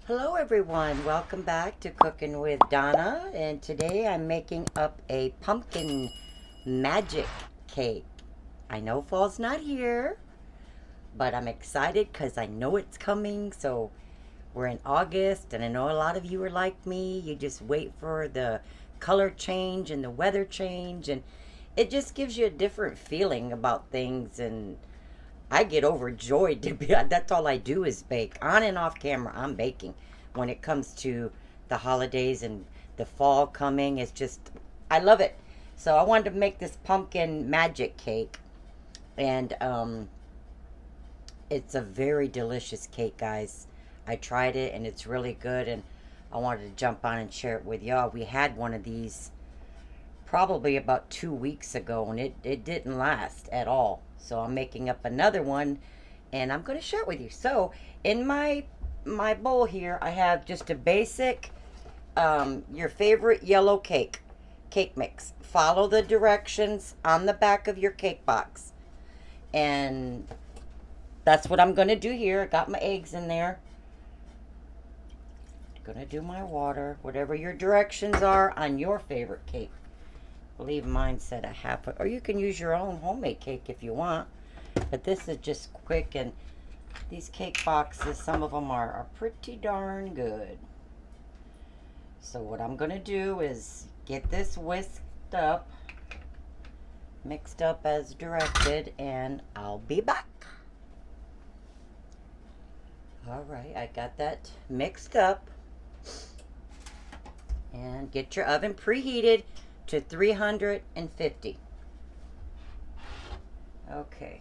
Hello everyone, welcome back to Cooking with Donna, and today I'm making up a pumpkin magic cake. I know fall's not here, but I'm excited because I know it's coming. So we're in August, and I know a lot of you are like me. You just wait for the color change and the weather change, and it just gives you a different feeling about things. And I get overjoyed to be. That's all I do is bake. On and off camera, I'm baking. When it comes to the holidays and the fall coming, it's just I love it. So I wanted to make this pumpkin magic cake, and it's a very delicious cake, guys. I tried it and it's really good, and I wanted to jump on and share it with y'all. We had one of these probably about 2 weeks ago, and it didn't last at all. So I'm making up another one, and I'm going to share it with you. So in my bowl here, I have just a basic your favorite yellow cake mix. Follow the directions on the back of your cake box, and that's what I'm going to do here. I got my eggs in there. Gonna do my water, whatever your directions are on your favorite cake. I believe mine said a half, or you can use your own homemade cake if you want. But this is just quick, and these cake boxes, some of them are pretty darn good. So what I'm gonna do is get this whisked up, mixed up as directed, and I'll be back. All right, I got that mixed up. And get your oven preheated to 350. Okay.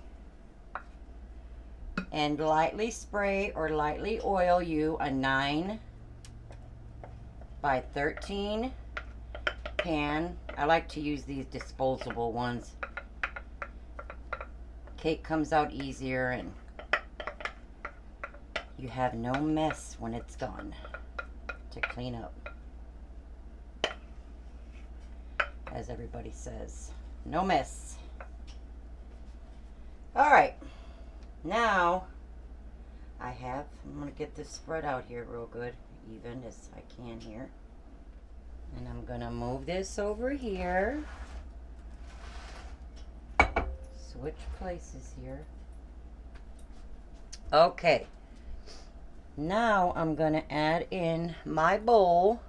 And lightly spray or lightly oil you a 9 by 13 pan. I like to use these disposable ones. Cake comes out easier, and you have no mess when it's done to clean up. As everybody says, no mess. All right, now I'm gonna get this spread out here real good, even as I can here. And I'm gonna move this over here. Switch places here. Okay, now I'm gonna add in my bowl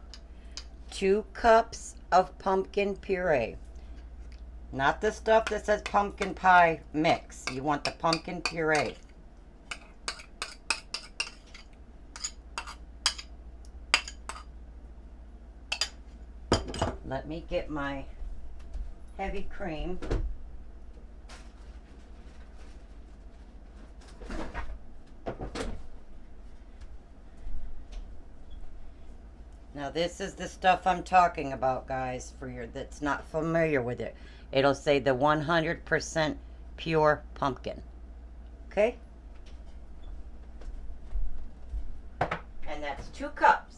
2 cups of pumpkin puree. Not the stuff that says pumpkin pie mix. You want the pumpkin puree. Let me get my heavy cream. Now this is the stuff I'm talking about, guys, for your that's not familiar with it. It'll say the 100% pure pumpkin. Okay? And that's 2 cups.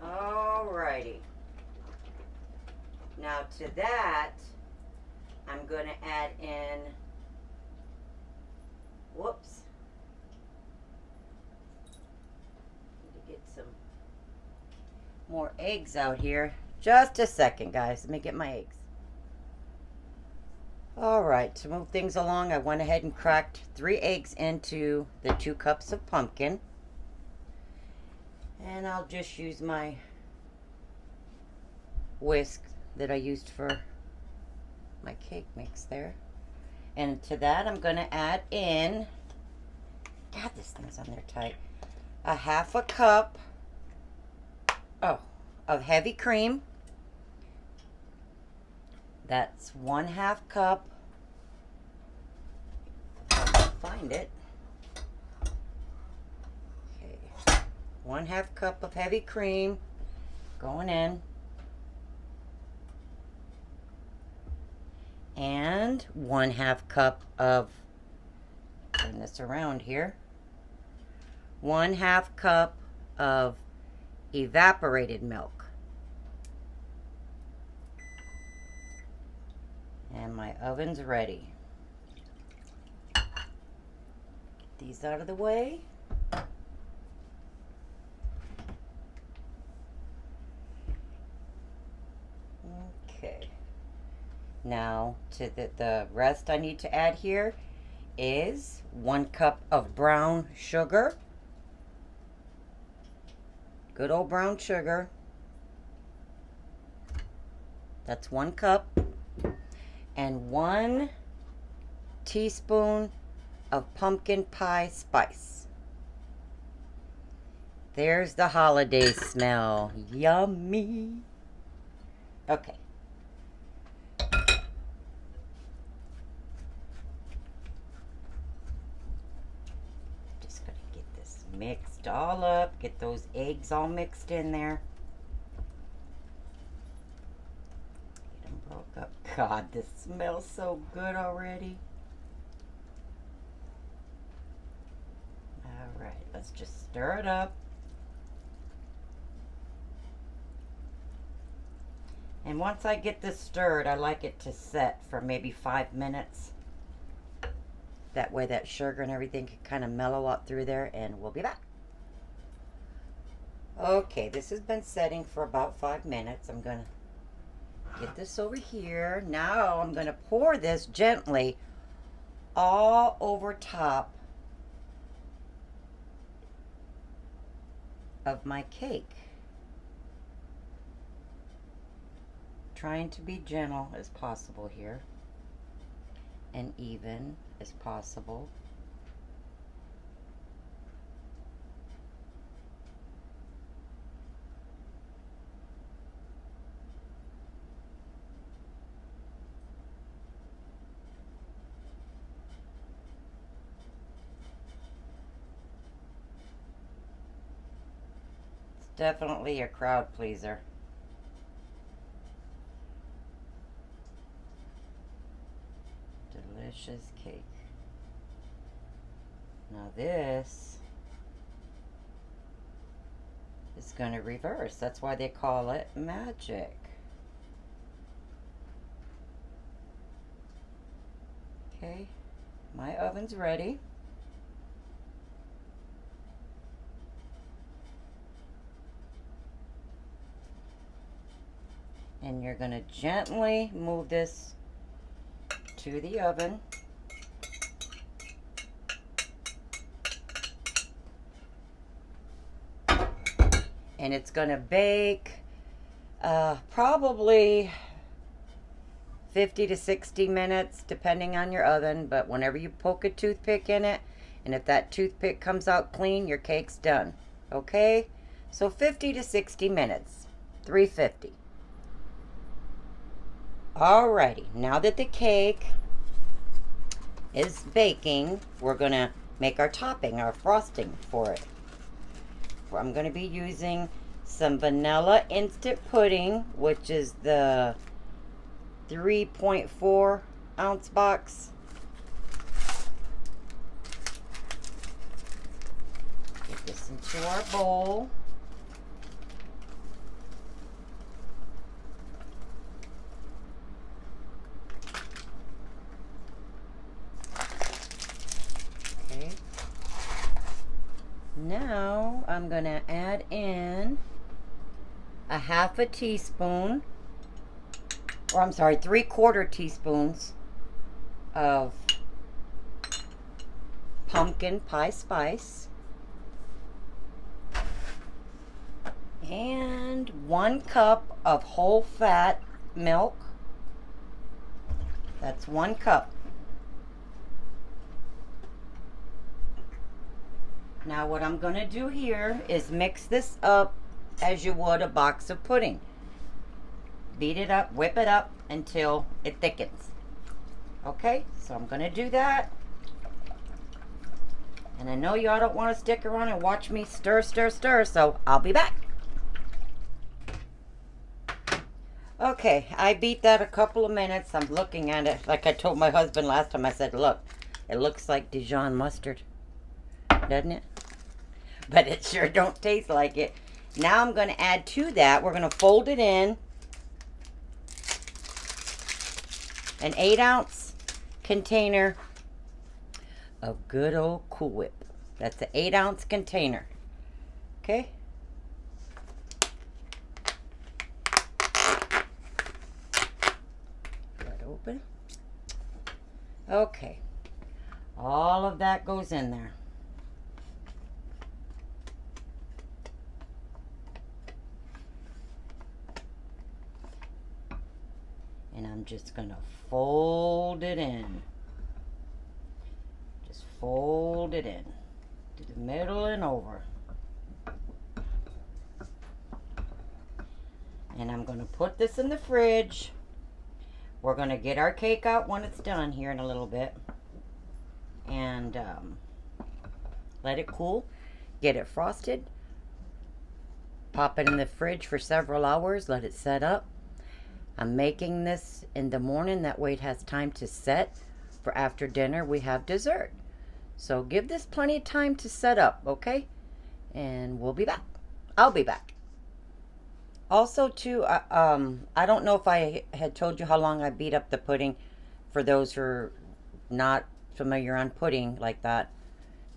Alrighty. Now to that, I'm going to add in, whoops, need to get some more eggs out here. Just a second, guys. Let me get my eggs. Alright, to move things along, I went ahead and cracked 3 eggs into the 2 cups of pumpkin. And I'll just use my whisk that I used for my cake mix there. And to that, I'm going to add in, God, this thing's on there tight, a 1/2 cup of heavy cream. That's 1/2 cup. I'll find it. Okay, 1/2 cup of heavy cream going in. And 1/2 cup of, turn this around here, 1/2 cup of evaporated milk. And my oven's ready. Get these out of the way. Okay. Now, to the rest I need to add here is 1 cup of brown sugar. Good old brown sugar. That's 1 cup. And 1 teaspoon of pumpkin pie spice. There's the holiday smell. Yummy. Okay. Just gonna get this mixed all up. Get those eggs all mixed in there. Get them broke up. God, this smells so good already. Alright, let's just stir it up. And once I get this stirred, I like it to set for maybe 5 minutes. That way that sugar and everything can kind of mellow up through there, and we'll be back. Okay, this has been setting for about 5 minutes. I'm going to get this over here. Now I'm going to pour this gently all over top of my cake. Trying to be gentle as possible here and even as possible. It's definitely a crowd pleaser. Delicious cake. Now this is going to reverse. That's why they call it magic. Okay, my oven's ready. And you're going to gently move this to the oven. And it's going to bake probably 50 to 60 minutes depending on your oven, but whenever you poke a toothpick in it, and if that toothpick comes out clean, your cake's done. Okay? So 50 to 60 minutes. 350. Alrighty, now that the cake is baking, we're going to make our topping, our frosting for it. I'm going to be using some vanilla instant pudding, which is the 3.4 ounce box. Get this into our bowl. Now I'm going to add in a 1/2 teaspoon, or I'm sorry, 3/4 teaspoons of pumpkin pie spice, and 1 cup of whole fat milk. That's 1 cup. Now what I'm going to do here is mix this up as you would a box of pudding. Beat it up, whip it up until it thickens. Okay, so I'm going to do that. And I know y'all don't want to stick around and watch me stir, so I'll be back. Okay, I beat that a couple of minutes. I'm looking at it like I told my husband last time. I said, look, it looks like Dijon mustard, doesn't it? But it sure don't taste like it. Now I'm going to add to that, we're going to fold it in. an 8-ounce container of good old Cool Whip. That's an 8-ounce container. Okay. That open. Okay. All of that goes in there. And I'm just going to fold it in. Just fold it in to the middle and over. And I'm going to put this in the fridge. We're going to get our cake out when it's done here in a little bit. And let it cool. Get it frosted. Pop it in the fridge for several hours. Let it set up. I'm making this in the morning. That way it has time to set. For after dinner we have dessert. So give this plenty of time to set up, okay? And we'll be back. I'll be back. Also, too, I don't know if I had told you how long I beat up the pudding. For those who are not familiar on pudding like that,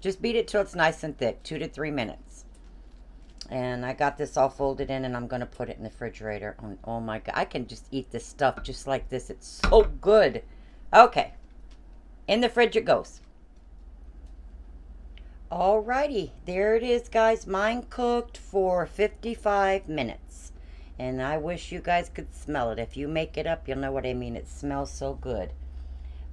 just beat it till it's nice and thick, 2 to 3 minutes. And I got this all folded in, and I'm going to put it in the refrigerator. Oh my God, I can just eat this stuff just like this. It's so good. Okay, in the fridge it goes. Alrighty, there it is, guys. Mine cooked for 55 minutes. And I wish you guys could smell it. If you make it up, you'll know what I mean. It smells so good.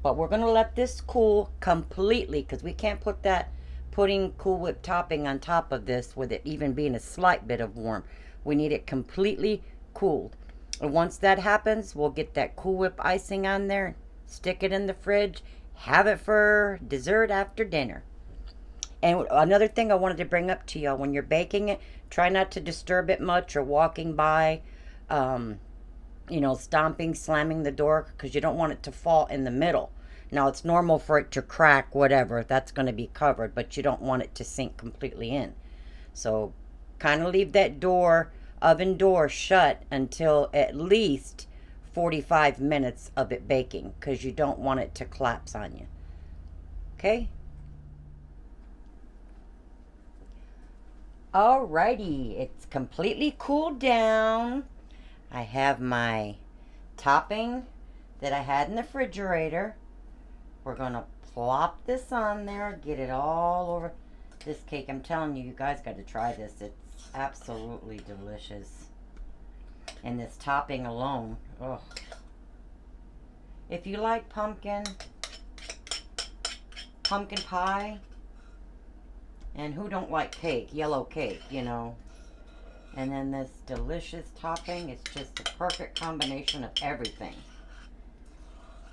But we're going to let this cool completely, because we can't put that pudding Cool Whip topping on top of this with it even being a slight bit of warm. We need it completely cooled. And once that happens, we'll get that Cool Whip icing on there, stick it in the fridge, have it for dessert after dinner. And another thing I wanted to bring up to y'all, when you're baking it, try not to disturb it much or walking by, you know, stomping, slamming the door, because you don't want it to fall in the middle. Now, it's normal for it to crack, whatever. That's going to be covered, but you don't want it to sink completely in. So kind of leave that door, oven door, shut until at least 45 minutes of it baking, because you don't want it to collapse on you. Okay? Alrighty, it's completely cooled down. I have my topping that I had in the refrigerator. We're going to plop this on there, get it all over this cake. I'm telling you, you guys got to try this. It's absolutely delicious. And this topping alone, oh. If you like pumpkin pie, and who don't like cake, yellow cake, you know. And then this delicious topping, it's just the perfect combination of everything.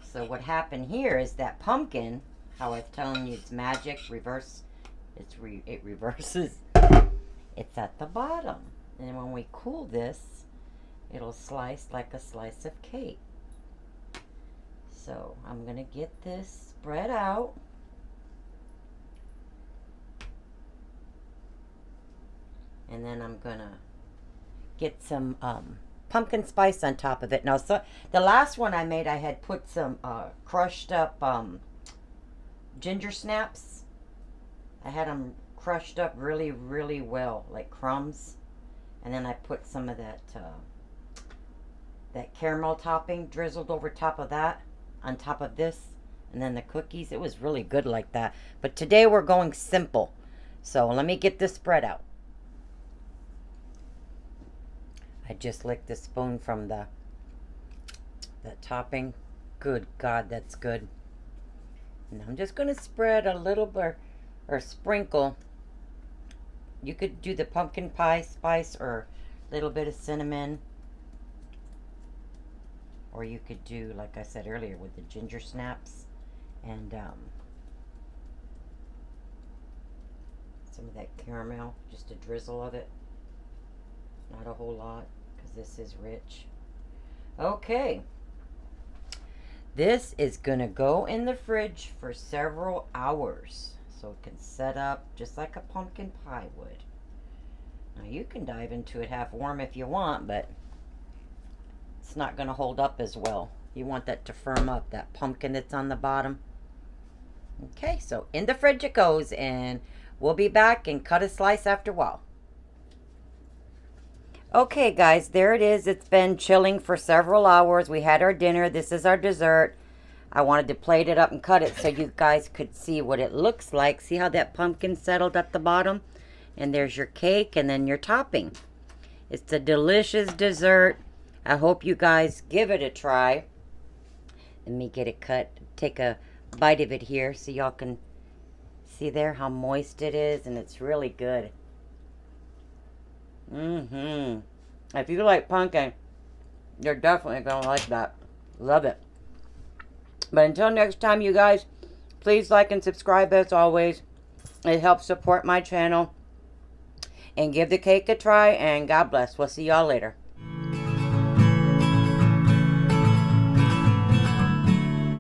So what happened here is that pumpkin, how I was telling you it's magic, reverse, it reverses. It's at the bottom. And when we cool this, it'll slice like a slice of cake. So I'm going to get this spread out. And then I'm going to get some pumpkin spice on top of it. Now, so the last one I made, I had put some crushed up ginger snaps. I had them crushed up really, really well, like crumbs. And then I put some of that caramel topping drizzled over top of that, on top of this. And then the cookies. It was really good like that. But today we're going simple. So let me get this spread out. I just licked the spoon from that topping. Good God, that's good. And I'm just going to spread a little bit, or sprinkle. You could do the pumpkin pie spice or a little bit of cinnamon. Or you could do, like I said earlier, with the ginger snaps. And some of that caramel, just a drizzle of it. Not a whole lot, because this is rich. Okay. This is going to go in the fridge for several hours. So it can set up just like a pumpkin pie would. Now you can dive into it half warm if you want, but it's not going to hold up as well You want that to firm up, that pumpkin that's on the bottom. Okay, so in the fridge it goes, and we'll be back and cut a slice after a while. Okay, guys, there it is. It's been chilling for several hours. We had our dinner. This is our dessert. I wanted to plate it up and cut it so you guys could see what it looks like. See how that pumpkin settled at the bottom? And there's your cake and then your topping. It's a delicious dessert. I hope you guys give it a try. Let me get it cut. Take a bite of it here so y'all can see there how moist it is, and it's really good. If you like pumpkin, you're definitely going to like that. Love it. But until next time, you guys, please like and subscribe as always. It helps support my channel. And give the cake a try, and God bless. We'll see y'all later.